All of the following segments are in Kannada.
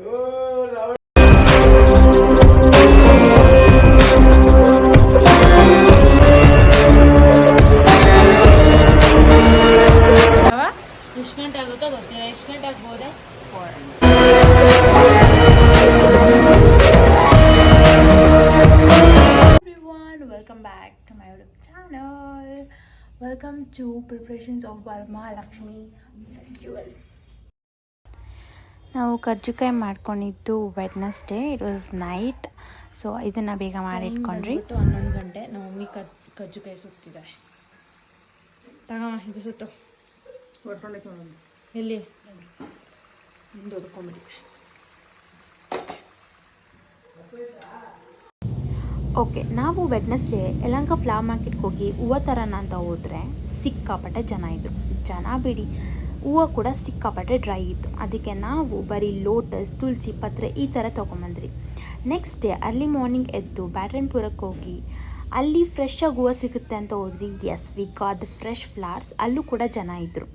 ಎಷ್ಟು ಗಂಟೆ ಆಗುತ್ತೋ ಗೊತ್ತಿಲ್ಲ. ಎಷ್ಟು ಗಂಟೆ ಆಗ್ಬೋದೆ? Everyone, welcome back to my YouTube channel. Welcome to preparations of Varamahalakshmi festival. ನಾವು ಕರ್ಜಿಕಾಯಿ ಮಾಡ್ಕೊಂಡಿದ್ದು Wednesday, it was night. So ಇದನ್ನು ಬೇಗ ಮಾಡಿಟ್ಕೊಂಡ್ರಿ. 11 ಗಂಟೆ ನಮ್ಮ ಮಮ್ಮಿ ಕರ್ಜಿಕಾಯಿ ಸುತ್ತಿದ್ದಾರೆ. ತಗಮ್ಮ ಇದು ಸುಟ್ಟು ಎಲ್ಲಿ ದೊಡ್ಕೊಂಬಿಡಿ. ಓಕೆ, ನಾವು ವೆಡ್ನೆಸ್ಡೇ ಯಲಹಂಕ ಫ್ಲವರ್ ಮಾರ್ಕೆಟ್ಗೆ ಹೋಗಿ ಹೂವು ತರೋಣ ಅಂತ ಹೋದರೆ ಸಿಕ್ಕಾಪಟ್ಟೆ ಜನ ಇದ್ದರು. ಜನ ಬಿಡಿ, ಹೂವು ಕೂಡ ಸಿಕ್ಕಾಪಟ್ಟೆ ಡ್ರೈ ಇತ್ತು. ಅದಕ್ಕೆ ನಾವು ಬರೀ ಲೋಟಸ್, ತುಳಸಿ ಪತ್ರೆ ಈ ಥರ ತೊಗೊಂಬಂದ್ರಿ. ನೆಕ್ಸ್ಟ್ ಡೇ ಅರ್ಲಿ ಮಾರ್ನಿಂಗ್ ಎದ್ದು ಬ್ಯಾಟನ್ಪುರಕ್ಕೆ ಹೋಗಿ ಅಲ್ಲಿ ಫ್ರೆಶ್ಶಾಗಿ ಹೂವು ಸಿಗುತ್ತೆ ಅಂತ ಹೋದ್ರಿ. Yes, we got the fresh flowers. ಅಲ್ಲೂ ಕೂಡ ಜನ ಇದ್ದರು.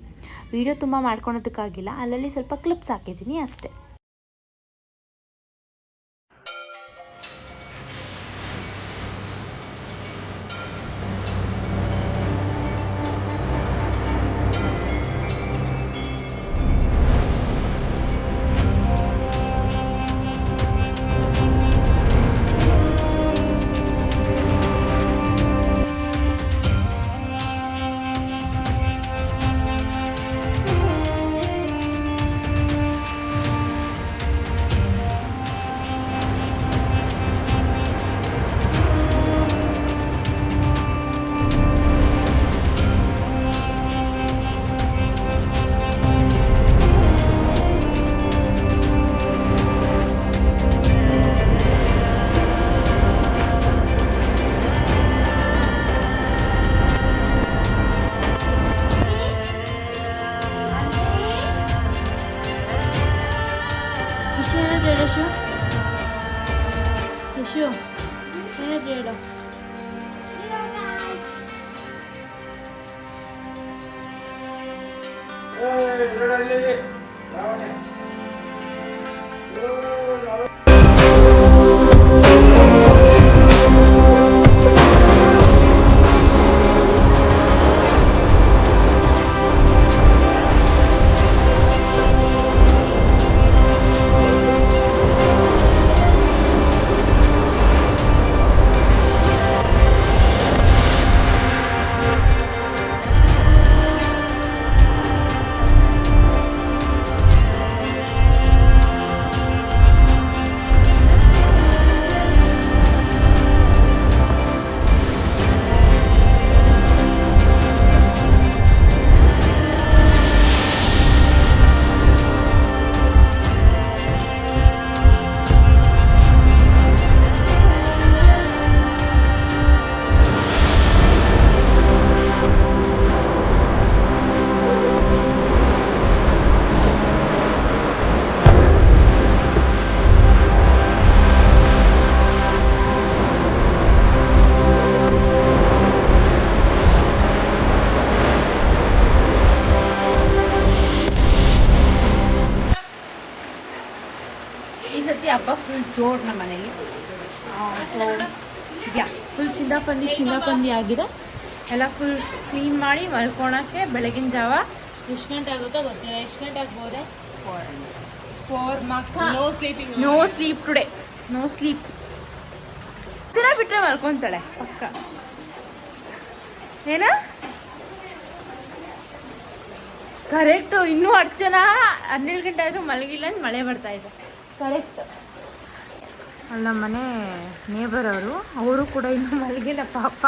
ವಿಡಿಯೋ ತುಂಬ ಮಾಡ್ಕೊಳೋದಕ್ಕಾಗಿಲ್ಲ, ಅಲ್ಲಲ್ಲಿ ಸ್ವಲ್ಪ ಕ್ಲಿಪ್ಸ್ ಹಾಕಿದ್ದೀನಿ ಅಷ್ಟೇ. ಹಬ್ಬ ಫುಲ್ ಜೋರು ನಮ್ಮ ಮನೇಲಿ. ಸೊ ಫುಲ್ ಚಿಂದಾಪಂದಿ ಆಗಿದೆ. ಎಲ್ಲ ಫುಲ್ ಕ್ಲೀನ್ ಮಾಡಿ ಮಲ್ಕೊಳಕ್ಕೆ ಬೆಳಗಿನ ಜಾವ ಎಷ್ಟು ಗಂಟೆ ಆಗುತ್ತೋ ಗೊತ್ತಿಲ್ಲ. ಎಷ್ಟು ಗಂಟೆ ಆಗ್ಬೋದೆ? 4 no sleep today, no sleep. ಜನ ಬಿಟ್ಟರೆ ಮಲ್ಕೊತಾಳೆ ಪಕ್ಕ. ಏನ ಕರೆಕ್ಟು. ಇನ್ನೂ 10 ಜನ 12 ಗಂಟೆ ಆದರೂ ಮಲಗಿಲ್ಲ ಅಂತ ಮಳೆ ಬರ್ತಾ ಇದೆ. ಕರೆಕ್ಟ್. ಅಲ್ಲಿ ನಮ್ಮ ಮನೆ ನೇಬರ್ ಅವರು ಕೂಡ ಇನ್ನೂ ಮಲಗಿಲ್ಲ ಪಾಪ.